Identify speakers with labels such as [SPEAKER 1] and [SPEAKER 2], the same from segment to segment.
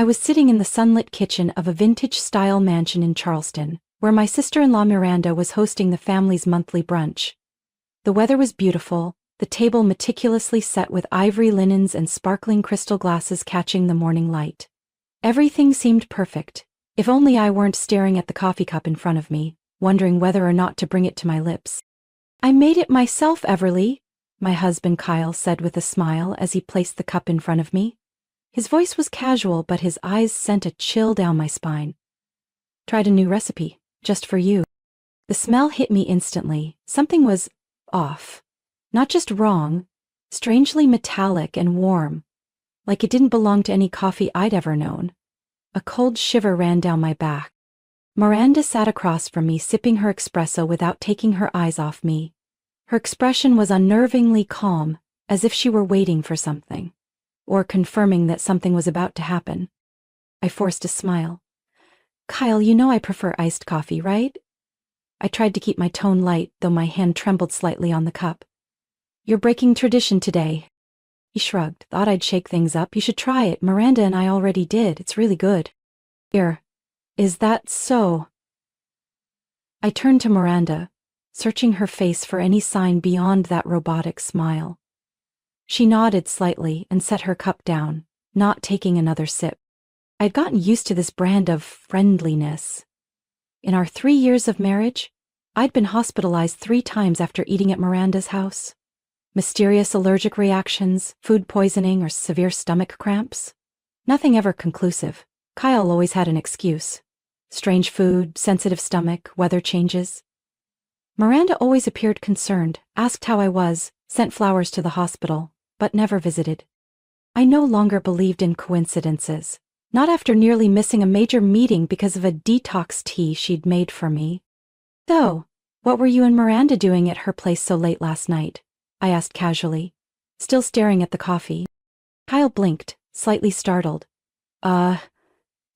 [SPEAKER 1] I was sitting in the sunlit kitchen of a vintage-style mansion in Charleston, where my sister-in-law Miranda was hosting the family's monthly brunch. The weather was beautiful, the table meticulously set with ivory linens and sparkling crystal glasses catching the morning light. Everything seemed perfect, if only I weren't staring at the coffee cup in front of me, wondering whether or not to bring it to my lips. "I made it myself, Everly," my husband Kyle said with a smile as he placed the cup in front of me. His voice was casual, but his eyes sent a chill down my spine. "Tried a new recipe, just for you." The smell hit me instantly. Something was off. Not just wrong, strangely metallic and warm, like it didn't belong to any coffee I'd ever known. A cold shiver ran down my back. Miranda sat across from me, sipping her espresso without taking her eyes off me. Her expression was unnervingly calm, as if she were waiting for something, or confirming that something was about to happen. I forced a smile. "Kyle, you know I prefer iced coffee, right?" I tried to keep my tone light, though my hand trembled slightly on the cup. "You're breaking tradition today." He shrugged. "Thought I'd shake things up. You should try it. Miranda and I already did. It's really good." "Here. Is that so?" I turned to Miranda, searching her face for any sign beyond that robotic smile. She nodded slightly and set her cup down, not taking another sip. I'd gotten used to this brand of friendliness. In our 3 years of marriage, I'd been hospitalized 3 times after eating at Miranda's house. Mysterious allergic reactions, food poisoning, or severe stomach cramps. Nothing ever conclusive. Kyle always had an excuse. Strange food, sensitive stomach, weather changes. Miranda always appeared concerned, asked how I was, sent flowers to the hospital, but never visited. I no longer believed in coincidences. Not after nearly missing a major meeting because of a detox tea she'd made for me. "So, what were you and Miranda doing at her place so late last night?" I asked casually, still staring at the coffee. Kyle blinked, slightly startled.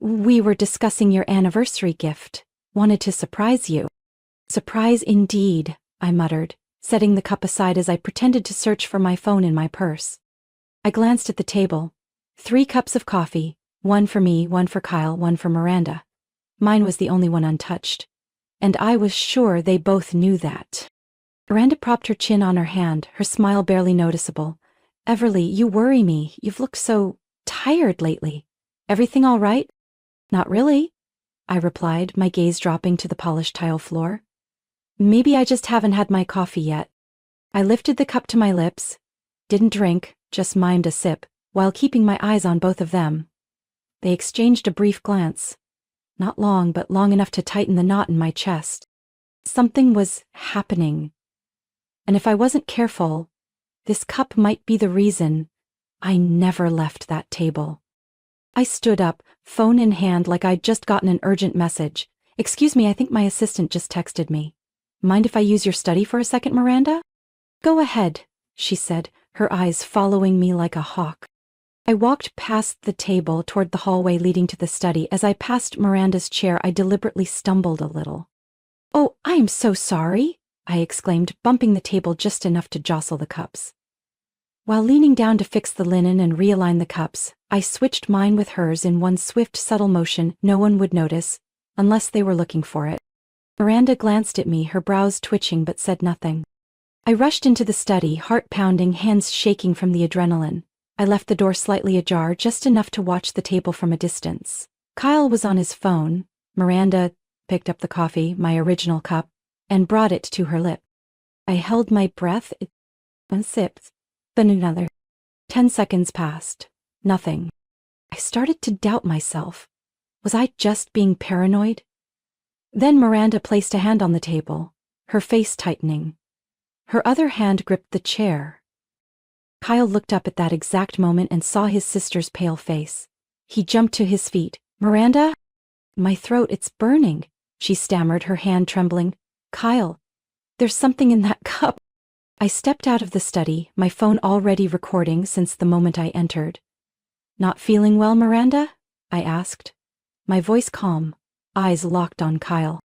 [SPEAKER 1] We were discussing your anniversary gift. Wanted to surprise you." "Surprise indeed," I muttered, setting the cup aside as I pretended to search for my phone in my purse. I glanced at the table. 3 cups of coffee, 1 for me, 1 for Kyle, 1 for Miranda. Mine was the only one untouched, and I was sure they both knew that. Miranda propped her chin on her hand, her smile barely noticeable. "Everly, you worry me. You've looked so tired lately. Everything all right?" "Not really," I replied, my gaze dropping to the polished tile floor. "Maybe I just haven't had my coffee yet." I lifted the cup to my lips, didn't drink, just mimed a sip, while keeping my eyes on both of them. They exchanged a brief glance. Not long, but long enough to tighten the knot in my chest. Something was happening. And if I wasn't careful, this cup might be the reason I never left that table. I stood up, phone in hand like I'd just gotten an urgent message. "Excuse me, I think my assistant just texted me. Mind if I use your study for a second, Miranda?" "Go ahead," she said, her eyes following me like a hawk. I walked past the table toward the hallway leading to the study. As I passed Miranda's chair, I deliberately stumbled a little. "Oh, I am so sorry," I exclaimed, bumping the table just enough to jostle the cups. While leaning down to fix the linen and realign the cups, I switched mine with hers in one swift, subtle motion no one would notice, unless they were looking for it. Miranda glanced at me, her brows twitching, but said nothing. I rushed into the study, heart pounding, hands shaking from the adrenaline. I left the door slightly ajar, just enough to watch the table from a distance. Kyle was on his phone. Miranda picked up the coffee, my original cup, and brought it to her lip. I held my breath and sipped, then another. 10 seconds passed. Nothing. I started to doubt myself. Was I just being paranoid? Then Miranda placed a hand on the table, her face tightening. Her other hand gripped the chair. Kyle looked up at that exact moment and saw his sister's pale face. He jumped to his feet. "Miranda?" "My throat, it's burning," she stammered, her hand trembling. "Kyle, there's something in that cup." I stepped out of the study, my phone already recording since the moment I entered. "Not feeling well, Miranda?" I asked. My voice calm, eyes locked on Kyle.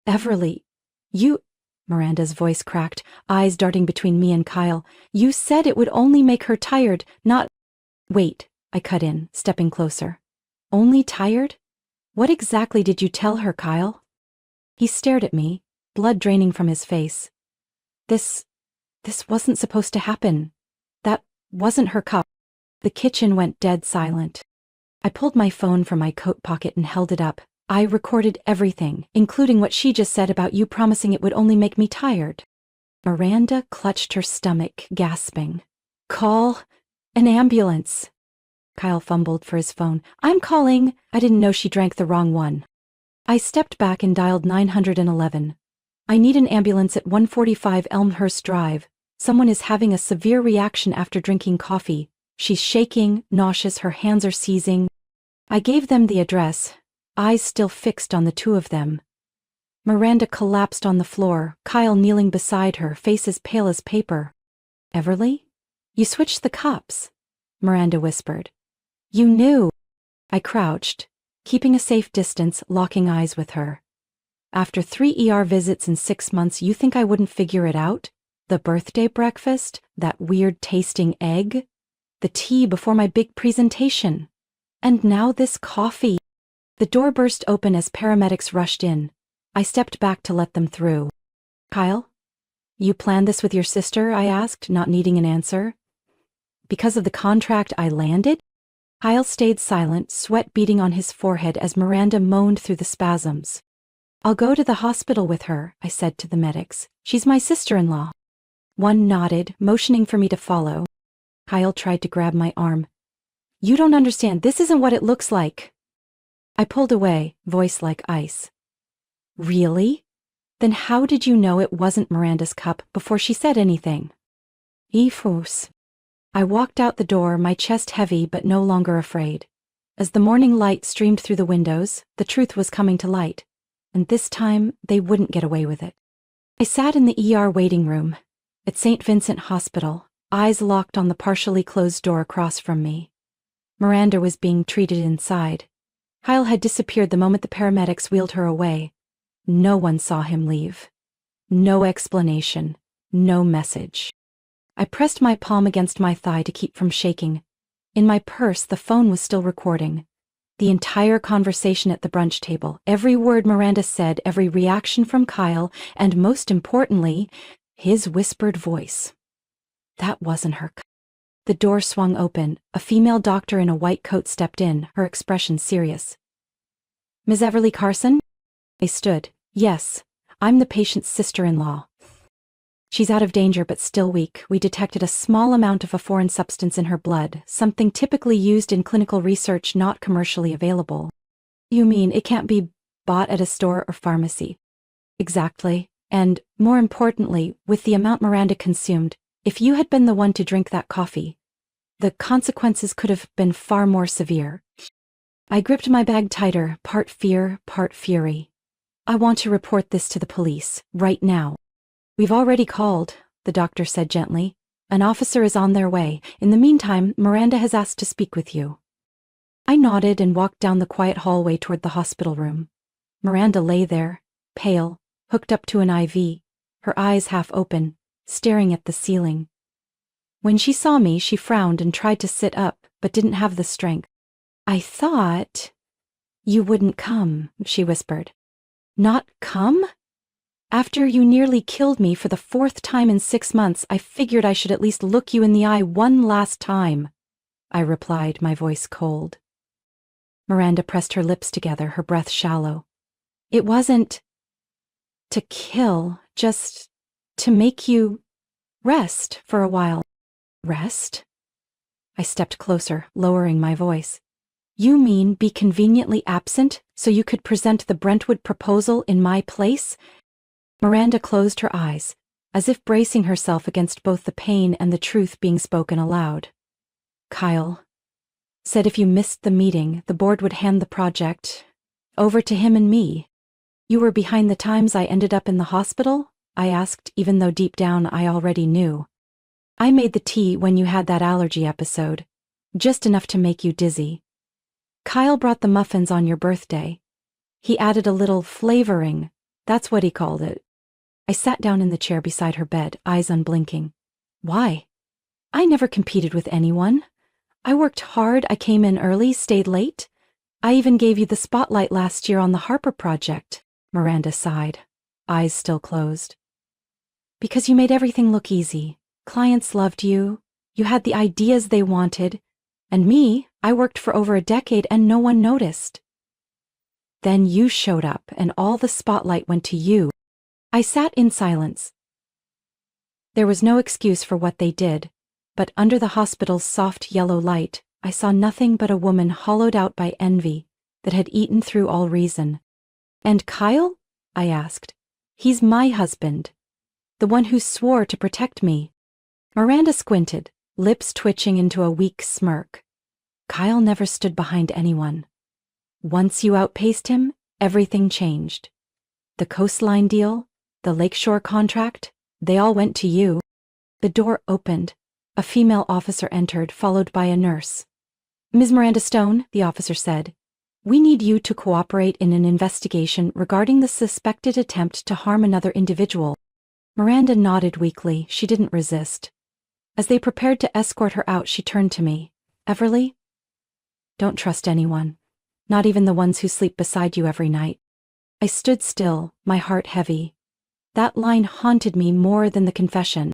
[SPEAKER 1] "Everly, you..." Miranda's voice cracked, eyes darting between me and Kyle. "You said it would only make her tired, not..." "Wait," I cut in, stepping closer. Only tired? What exactly did you tell her, Kyle? He stared at me, blood draining from his face. This wasn't supposed to happen. That wasn't her cup. The kitchen went dead silent. I pulled my phone from my coat pocket and held it up. I recorded everything, including what she just said about you promising it would only make me tired. Miranda clutched her stomach, gasping. Call an ambulance. Kyle fumbled for his phone. I'm calling. I didn't know she drank the wrong one. I stepped back and dialed 911. I need an ambulance at 145 Elmhurst Drive. Someone is having a severe reaction after drinking coffee. She's shaking, nauseous, her hands are seizing. I gave them the address, eyes still fixed on the two of them. Miranda collapsed on the floor, Kyle kneeling beside her, face as pale as paper. Everly? You switched the cups, Miranda whispered. You knew. I crouched, keeping a safe distance, locking eyes with her. After 3 ER visits in 6 months, you think I wouldn't figure it out? The birthday breakfast, that weird tasting egg, the tea before my big presentation. And now this coffee. The door burst open as paramedics rushed in. I stepped back to let them through. Kyle? You planned this with your sister? I asked, not needing an answer. Because of the contract I landed? Kyle stayed silent, sweat beading on his forehead as Miranda moaned through the spasms. I'll go to the hospital with her, I said to the medics. She's my sister-in-law. One nodded, motioning for me to follow. Kyle tried to grab my arm. You don't understand, this isn't what it looks like. I pulled away, voice like ice. Really? Then how did you know it wasn't Miranda's cup before she said anything? Ifus. I walked out the door, my chest heavy but no longer afraid. As the morning light streamed through the windows, the truth was coming to light. And this time, they wouldn't get away with it. I sat in the ER waiting room at St. Vincent Hospital, eyes locked on the partially closed door across from me. Miranda was being treated inside. Kyle had disappeared the moment the paramedics wheeled her away. No one saw him leave. No explanation. No message. I pressed my palm against my thigh to keep from shaking. In my purse, the phone was still recording. The entire conversation at the brunch table, every word Miranda said, every reaction from Kyle, and most importantly, his whispered voice. That wasn't her. The door swung open. A female doctor in a white coat stepped in, her expression serious. Ms. Everly Carson? I stood. Yes, I'm the patient's sister-in-law. She's out of danger but still weak. We detected a small amount of a foreign substance in her blood, something typically used in clinical research not commercially available. You mean it can't be bought at a store or pharmacy? Exactly. And, more importantly, with the amount Miranda consumed, if you had been the one to drink that coffee, the consequences could have been far more severe. I gripped my bag tighter, part fear, part fury. I want to report this to the police, right now. We've already called, the doctor said gently. An officer is on their way. In the meantime, Miranda has asked to speak with you. I nodded and walked down the quiet hallway toward the hospital room. Miranda lay there, pale, hooked up to an IV, her eyes half open, staring at the ceiling. When she saw me, she frowned and tried to sit up, but didn't have the strength. I thought you wouldn't come, she whispered. Not come? After you nearly killed me for the 4th time in 6 months, I figured I should at least look you in the eye one last time, I replied, my voice cold. Miranda pressed her lips together, her breath shallow. It wasn't to kill, just to make you rest for a while. Rest? I stepped closer, lowering my voice. You mean be conveniently absent so you could present the Brentwood proposal in my place? Miranda closed her eyes, as if bracing herself against both the pain and the truth being spoken aloud. Kyle said if you missed the meeting, the board would hand the project over to him and me. You were behind the times I ended up in the hospital? I asked, even though deep down I already knew. I made the tea when you had that allergy episode, just enough to make you dizzy. Kyle brought the muffins on your birthday. He added a little flavoring, that's what he called it. I sat down in the chair beside her bed, eyes unblinking. Why? I never competed with anyone. I worked hard, I came in early, stayed late. I even gave you the spotlight last year on the Harper project, Miranda sighed, eyes still closed. Because you made everything look easy. Clients loved you, you had the ideas they wanted, and me, I worked for over a decade and no one noticed. Then you showed up and all the spotlight went to you. I sat in silence. There was no excuse for what they did, but under the hospital's soft yellow light, I saw nothing but a woman hollowed out by envy that had eaten through all reason. And Kyle? I asked. He's my husband. The one who swore to protect me. Miranda squinted, lips twitching into a weak smirk. Kyle never stood behind anyone. Once you outpaced him, everything changed. The coastline deal, the lakeshore contract, they all went to you. The door opened. A female officer entered, followed by a nurse. Ms. Miranda Stone, the officer said, we need you to cooperate in an investigation regarding the suspected attempt to harm another individual. Miranda nodded weakly. She didn't resist. As they prepared to escort her out, she turned to me. Everly? Don't trust anyone. Not even the ones who sleep beside you every night. I stood still, my heart heavy. That line haunted me more than the confession.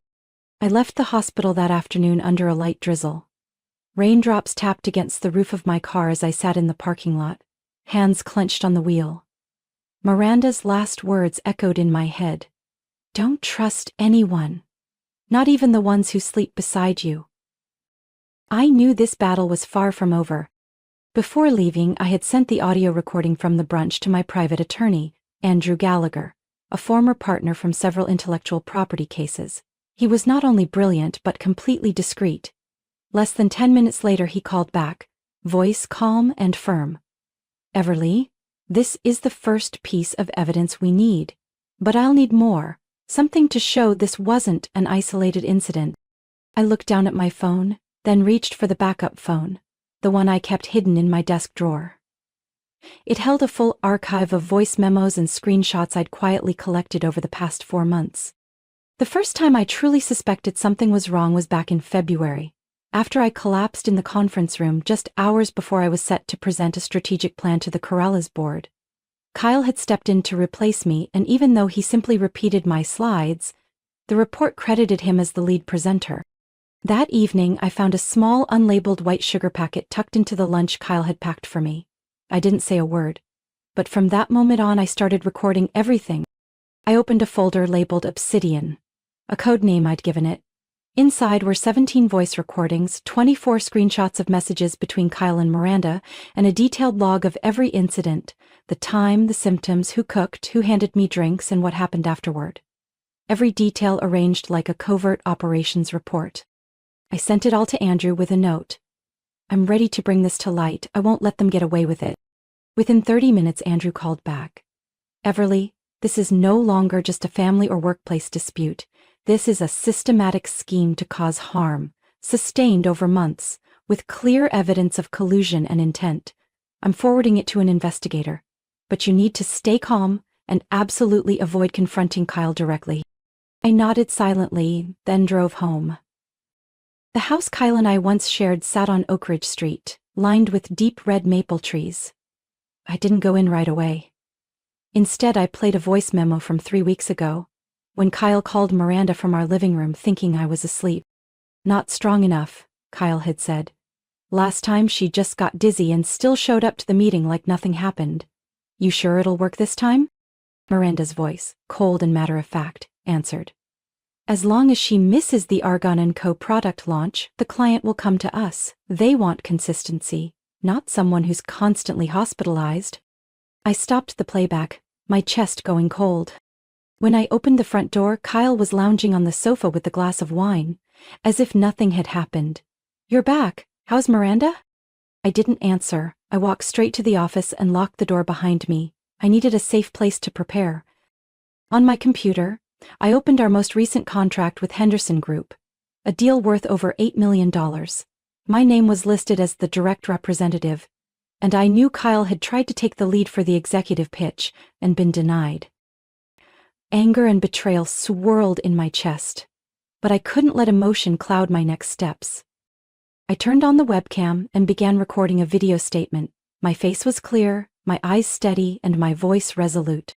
[SPEAKER 1] I left the hospital that afternoon under a light drizzle. Raindrops tapped against the roof of my car as I sat in the parking lot, hands clenched on the wheel. Miranda's last words echoed in my head. Don't trust anyone. Not even the ones who sleep beside you. I knew this battle was far from over. Before leaving, I had sent the audio recording from the brunch to my private attorney, Andrew Gallagher, a former partner from several intellectual property cases. He was not only brilliant but completely discreet. Less than 10 minutes later he called back, voice calm and firm. Everly, this is the first piece of evidence we need. But I'll need more, something to show this wasn't an isolated incident. I looked down at my phone, then reached for the backup phone, the one I kept hidden in my desk drawer. It held a full archive of voice memos and screenshots I'd quietly collected over the past 4 months. The first time I truly suspected something was wrong was back in February, after I collapsed in the conference room just hours before I was set to present a strategic plan to the Corellas board. Kyle had stepped in to replace me, and even though he simply repeated my slides, the report credited him as the lead presenter. That evening, I found a small, unlabeled white sugar packet tucked into the lunch Kyle had packed for me. I didn't say a word, but from that moment on I started recording everything. I opened a folder labeled Obsidian, a code name I'd given it. Inside were 17 voice recordings, 24 screenshots of messages between Kyle and Miranda, and a detailed log of every incident, the time, the symptoms, who cooked, who handed me drinks, and what happened afterward. Every detail arranged like a covert operations report. I sent it all to Andrew with a note. I'm ready to bring this to light. I won't let them get away with it. Within 30 minutes, Andrew called back. Everly, this is no longer just a family or workplace dispute. This is a systematic scheme to cause harm, sustained over months, with clear evidence of collusion and intent. I'm forwarding it to an investigator. But you need to stay calm and absolutely avoid confronting Kyle directly. I nodded silently, then drove home. The house Kyle and I once shared sat on Oak Ridge Street, lined with deep red maple trees. I didn't go in right away. Instead, I played a voice memo from 3 weeks ago, when Kyle called Miranda from our living room thinking I was asleep. Not strong enough, Kyle had said. Last time she just got dizzy and still showed up to the meeting like nothing happened. You sure it'll work this time? Miranda's voice, cold and matter-of-fact, answered. As long as she misses the Argon & Co. product launch, the client will come to us. They want consistency, not someone who's constantly hospitalized. I stopped the playback, my chest going cold. When I opened the front door, Kyle was lounging on the sofa with a glass of wine, as if nothing had happened. You're back. How's Miranda? I didn't answer. I walked straight to the office and locked the door behind me. I needed a safe place to prepare. On my computer, I opened our most recent contract with Henderson Group, a deal worth over $8 million. My name was listed as the direct representative, and I knew Kyle had tried to take the lead for the executive pitch and been denied. Anger and betrayal swirled in my chest, but I couldn't let emotion cloud my next steps. I turned on the webcam and began recording a video statement, My face was clear, my eyes steady, and my voice resolute.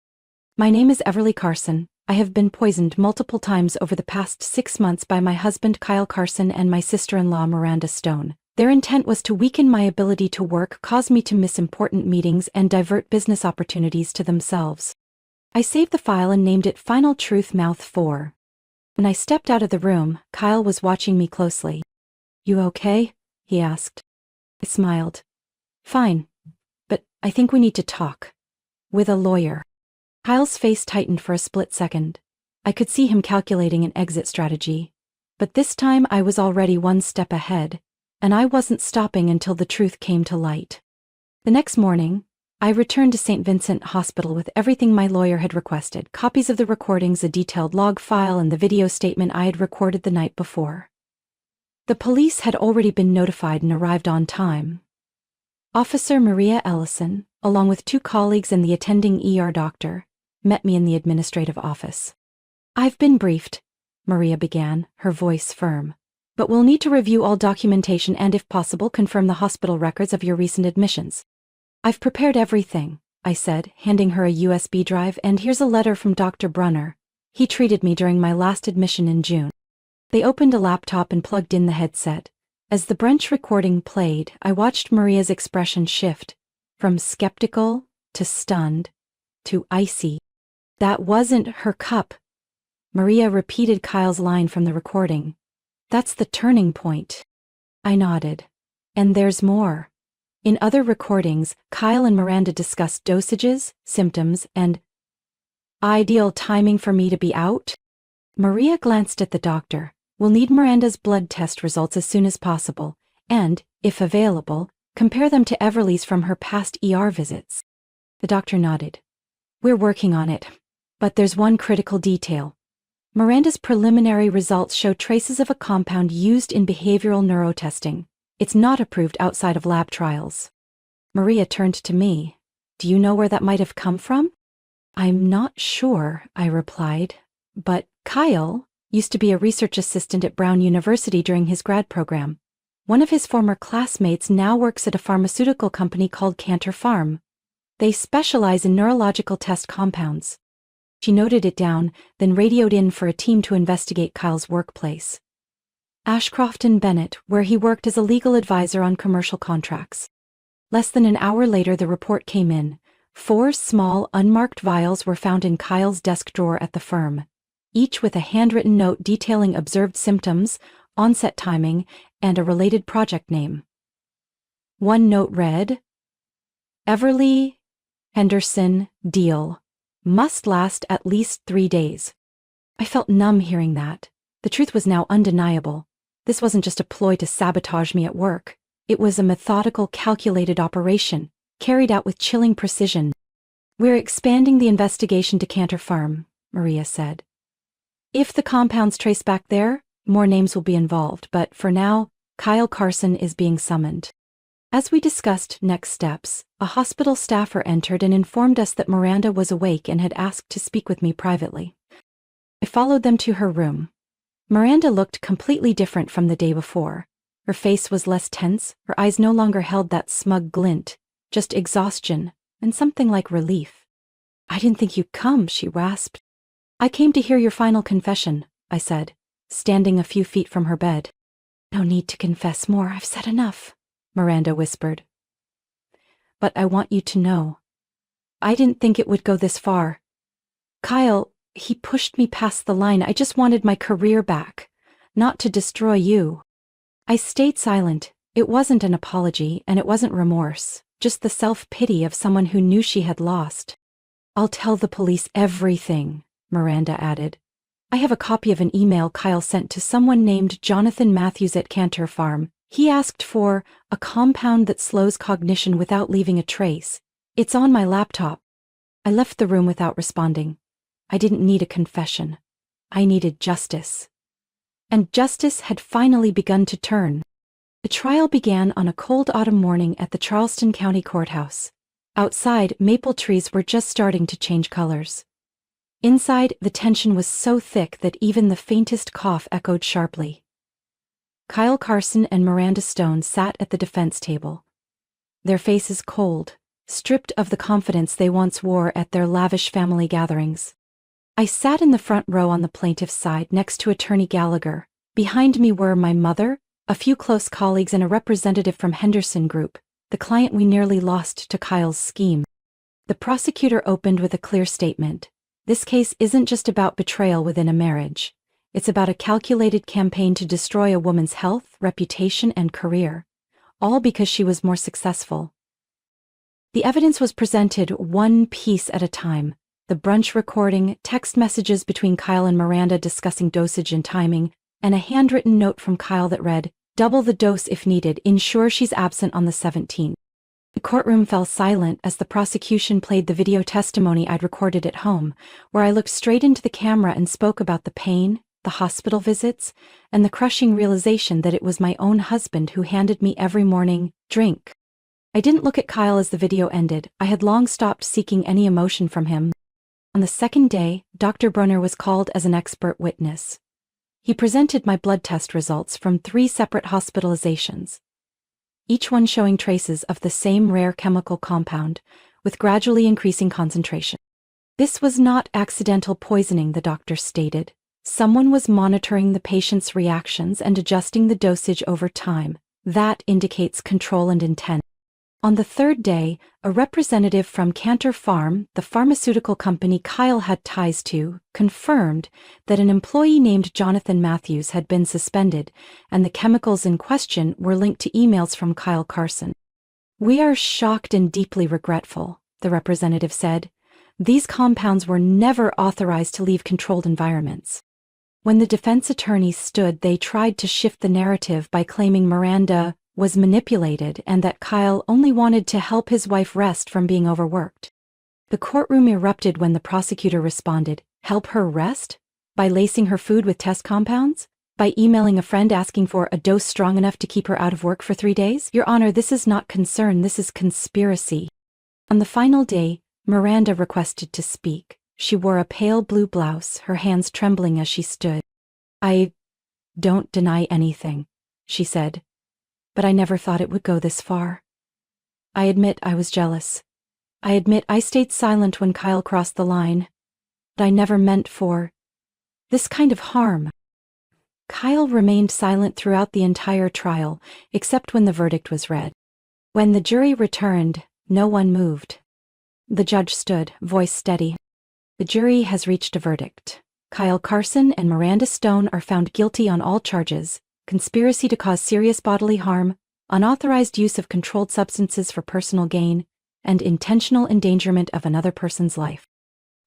[SPEAKER 1] My name is Everly Carson. I have been poisoned multiple times over the past 6 months by my husband Kyle Carson and my sister-in-law Miranda Stone. Their intent was to weaken my ability to work, cause me to miss important meetings, and divert business opportunities to themselves. I saved the file and named it Final Truth Mouth 4. When I stepped out of the room, Kyle was watching me closely. "You okay?" he asked. I smiled. "Fine. But I think we need to talk. With a lawyer." Kyle's face tightened for a split second. I could see him calculating an exit strategy. But this time I was already one step ahead, and I wasn't stopping until the truth came to light. The next morning, I returned to St. Vincent Hospital with everything my lawyer had requested: copies of the recordings, a detailed log file, and the video statement I had recorded the night before. The police had already been notified and arrived on time. Officer Maria Ellison, along with 2 colleagues and the attending ER doctor, met me in the administrative office. "I've been briefed," Maria began, her voice firm. "But we'll need to review all documentation and, if possible, confirm the hospital records of your recent admissions." "I've prepared everything," I said, handing her a USB drive, "and here's a letter from Dr. Brunner. He treated me during my last admission in June." They opened a laptop and plugged in the headset. As the Brunch recording played, I watched Maria's expression shift, from skeptical to stunned to icy. "That wasn't her cup." Maria repeated Kyle's line from the recording. "That's the turning point." I nodded. "And there's more." In other recordings, Kyle and Miranda discussed dosages, symptoms, and ideal timing for me to be out. Maria glanced at the doctor. "We'll need Miranda's blood test results as soon as possible, and, if available, compare them to Everly's from her past ER visits." The doctor nodded. "We're working on it. But there's one critical detail. Miranda's preliminary results show traces of a compound used in behavioral neurotesting. It's not approved outside of lab trials." Maria turned to me. "Do you know where that might have come from?" "I'm not sure," I replied. "But Kyle used to be a research assistant at Brown University during his grad program. One of his former classmates now works at a pharmaceutical company called Cantor Farm. They specialize in neurological test compounds." She noted it down, then radioed in for a team to investigate Kyle's workplace. Ashcroft and Bennett, where he worked as a legal advisor on commercial contracts. Less than an hour later, the report came in. 4 small, unmarked vials were found in Kyle's desk drawer at the firm, each with a handwritten note detailing observed symptoms, onset timing, and a related project name. One note read, "Everly Henderson deal. Must last at least 3 days." I felt numb hearing that. The truth was now undeniable. This wasn't just a ploy to sabotage me at work. It was a methodical, calculated operation, carried out with chilling precision. "We're expanding the investigation to Cantor Farm," Maria said. "If the compounds trace back there, more names will be involved, but for now, Kyle Carson is being summoned." As we discussed next steps, a hospital staffer entered and informed us that Miranda was awake and had asked to speak with me privately. I followed them to her room. Miranda looked completely different from the day before. Her face was less tense, her eyes no longer held that smug glint, just exhaustion and something like relief. "I didn't think you'd come," she rasped. "I came to hear your final confession," I said, standing a few feet from her bed. "No need to confess more, I've said enough," Miranda whispered. "But I want you to know. I didn't think it would go this far. Kyle, he pushed me past the line. I just wanted my career back, not to destroy you." I stayed silent. It wasn't an apology, and it wasn't remorse, just the self-pity of someone who knew she had lost. "I'll tell the police everything," Miranda added. "I have a copy of an email Kyle sent to someone named Jonathan Matthews at Cantor Farm. He asked for a compound that slows cognition without leaving a trace. It's on my laptop." I left the room without responding. I didn't need a confession. I needed justice. And justice had finally begun to turn. The trial began on a cold autumn morning at the Charleston County Courthouse. Outside, maple trees were just starting to change colors. Inside, the tension was so thick that even the faintest cough echoed sharply. Kyle Carson and Miranda Stone sat at the defense table. their faces cold, stripped of the confidence they once wore at their lavish family gatherings. I sat in the front row on the plaintiff's side next to Attorney Gallagher. Behind me were my mother, a few close colleagues and a representative from Henderson Group, the client we nearly lost to Kyle's scheme. The prosecutor opened with a clear statement. This case isn't just about betrayal within a marriage. It's about a calculated campaign to destroy a woman's health, reputation, and career, all because she was more successful. The evidence was presented one piece at a time. The brunch recording, text messages between Kyle and Miranda discussing dosage and timing, and a handwritten note from Kyle that read, "Double the dose if needed, ensure she's absent on the 17th. The courtroom fell silent as the prosecution played the video testimony I'd recorded at home, where I looked straight into the camera and spoke about the pain, the hospital visits, and the crushing realization that it was my own husband who handed me every morning, "Drink." I didn't look at Kyle as the video ended. I had long stopped seeking any emotion from him. On the second day, Dr. Brunner was called as an expert witness. He presented my blood test results from 3 separate hospitalizations, each one showing traces of the same rare chemical compound, with gradually increasing concentration. This was not accidental poisoning, the doctor stated. Someone was monitoring the patient's reactions and adjusting the dosage over time. That indicates control and intent. On the third day, a representative from Cantor Farm, the pharmaceutical company Kyle had ties to, confirmed that an employee named Jonathan Matthews had been suspended, and the chemicals in question were linked to emails from Kyle Carson. "We are shocked and deeply regretful," the representative said. "These compounds were never authorized to leave controlled environments." When the defense attorneys stood, they tried to shift the narrative by claiming Miranda was manipulated and that Kyle only wanted to help his wife rest from being overworked. The courtroom erupted when the prosecutor responded, "Help her rest? By lacing her food with test compounds? By emailing a friend asking for a dose strong enough to keep her out of work for 3 days? Your Honor, this is not concern, this is conspiracy." On the final day, Miranda requested to speak. She wore a pale blue blouse, her hands trembling as she stood. "I don't deny anything," she said. "But I never thought it would go this far. I admit I was jealous. I admit I stayed silent when Kyle crossed the line. But I never meant for this kind of harm." Kyle remained silent throughout the entire trial, except when the verdict was read. When the jury returned, no one moved. The judge stood, voice steady. "The jury has reached a verdict. Kyle Carson and Miranda Stone are found guilty on all charges: conspiracy to cause serious bodily harm, unauthorized use of controlled substances for personal gain, and intentional endangerment of another person's life."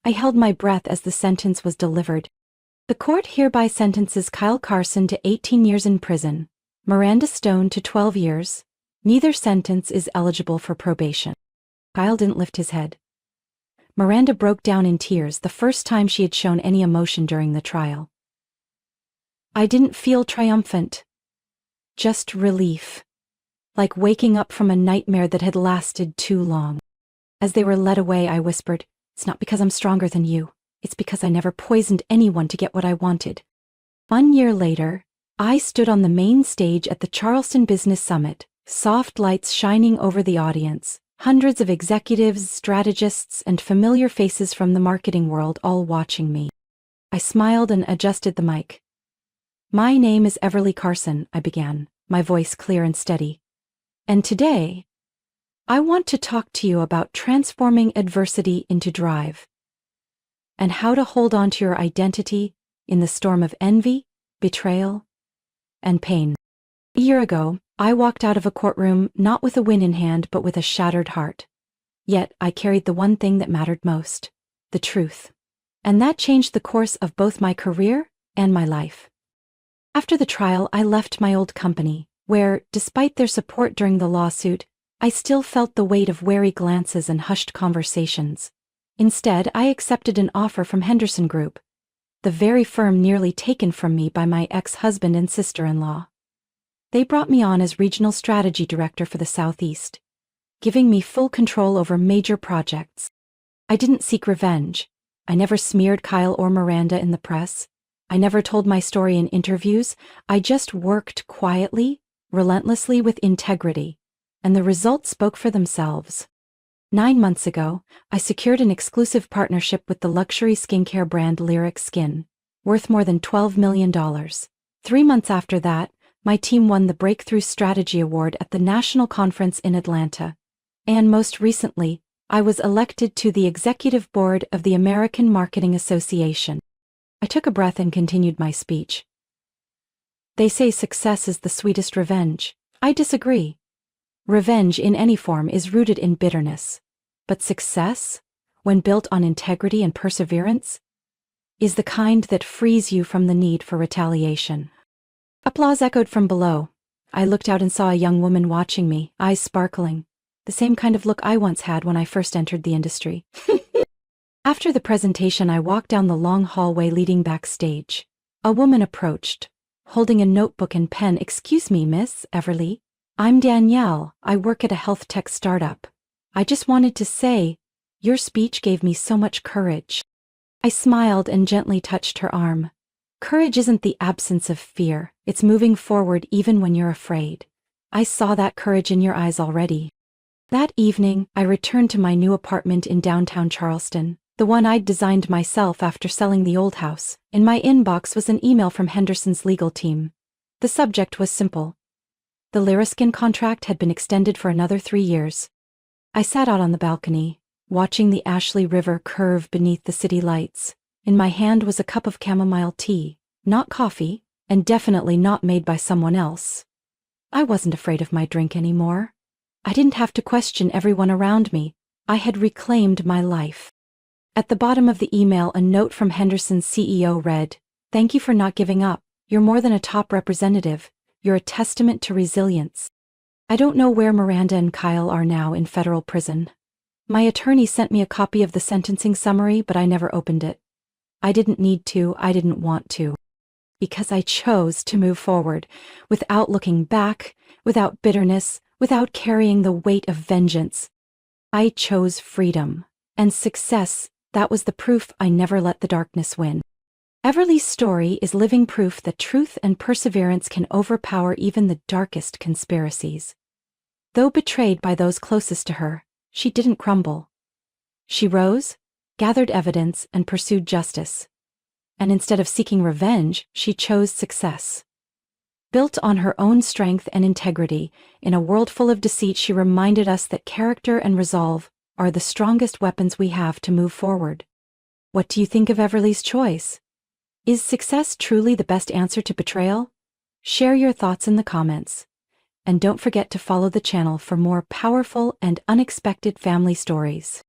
[SPEAKER 1] I held my breath as the sentence was delivered. "The court hereby sentences Kyle Carson to 18 years in prison, Miranda Stone to 12 years. Neither sentence is eligible for probation." Kyle didn't lift his head. Miranda broke down in tears, the first time she had shown any emotion during the trial. I didn't feel triumphant. Just relief. Like waking up from a nightmare that had lasted too long. As they were led away, I whispered, "It's not because I'm stronger than you. It's because I never poisoned anyone to get what I wanted." 1 year later, I stood on the main stage at the Charleston Business Summit, soft lights shining over the audience, hundreds of executives, strategists, and familiar faces from the marketing world all watching me. I smiled and adjusted the mic. "My name is Everly Carson," I began, my voice clear and steady. "And today, I want to talk to you about transforming adversity into drive, and how to hold on to your identity in the storm of envy, betrayal, and pain." A year ago, I walked out of a courtroom not with a win in hand but with a shattered heart. Yet I carried the one thing that mattered most: the truth. And that changed the course of both my career and my life. After the trial, I left my old company, where, despite their support during the lawsuit, I still felt the weight of wary glances and hushed conversations. Instead, I accepted an offer from Henderson Group, the very firm nearly taken from me by my ex-husband and sister-in-law. They brought me on as regional strategy director for the Southeast, giving me full control over major projects. I didn't seek revenge. I never smeared Kyle or Miranda in the press. I never told my story in interviews. I just worked quietly, relentlessly with integrity. and the results spoke for themselves. 9 months ago, I secured an exclusive partnership with the luxury skincare brand Lyric Skin, worth more than $12 million. 3 months after that, my team won the Breakthrough Strategy Award at the National Conference in Atlanta. And most recently, I was elected to the executive board of the American Marketing Association. I took a breath and continued my speech. They say success is the sweetest revenge. I disagree. Revenge in any form is rooted in bitterness. But success, when built on integrity and perseverance, is the kind that frees you from the need for retaliation. Applause echoed from below. I looked out and saw a young woman watching me, eyes sparkling, the same kind of look I once had when I first entered the industry. After the presentation, I walked down the long hallway leading backstage. A woman approached, holding a notebook and pen. "Excuse me, Miss Everly. I'm Danielle. I work at a health tech startup. I just wanted to say, your speech gave me so much courage." I smiled and gently touched her arm. Courage isn't the absence of fear, it's moving forward even when you're afraid. I saw that courage in your eyes already. That evening, I returned to my new apartment in downtown Charleston, the one I'd designed myself after selling the old house. In my inbox was an email from Henderson's legal team. The subject was simple. The Lyriskin contract had been extended for another 3 years. I sat out on the balcony, watching the Ashley River curve beneath the city lights. In my hand was a cup of chamomile tea, not coffee, and definitely not made by someone else. I wasn't afraid of my drink anymore. I didn't have to question everyone around me. I had reclaimed my life. At the bottom of the email, a note from Henderson's CEO read, "Thank you for not giving up. You're more than a top representative. You're a testament to resilience." I don't know where Miranda and Kyle are now in federal prison. My attorney sent me a copy of the sentencing summary, but I never opened it. I didn't need to, I didn't want to. Because I chose to move forward, without looking back, without bitterness, without carrying the weight of vengeance. I chose freedom. And success, that was the proof I never let the darkness win. Everly's story is living proof that truth and perseverance can overpower even the darkest conspiracies. Though betrayed by those closest to her, she didn't crumble. She rose, gathered evidence, and pursued justice. And instead of seeking revenge, she chose success. Built on her own strength and integrity, in a world full of deceit, she reminded us that character and resolve are the strongest weapons we have to move forward. What do you think of Everly's choice? Is success truly the best answer to betrayal? Share your thoughts in the comments. And don't forget to follow the channel for more powerful and unexpected family stories.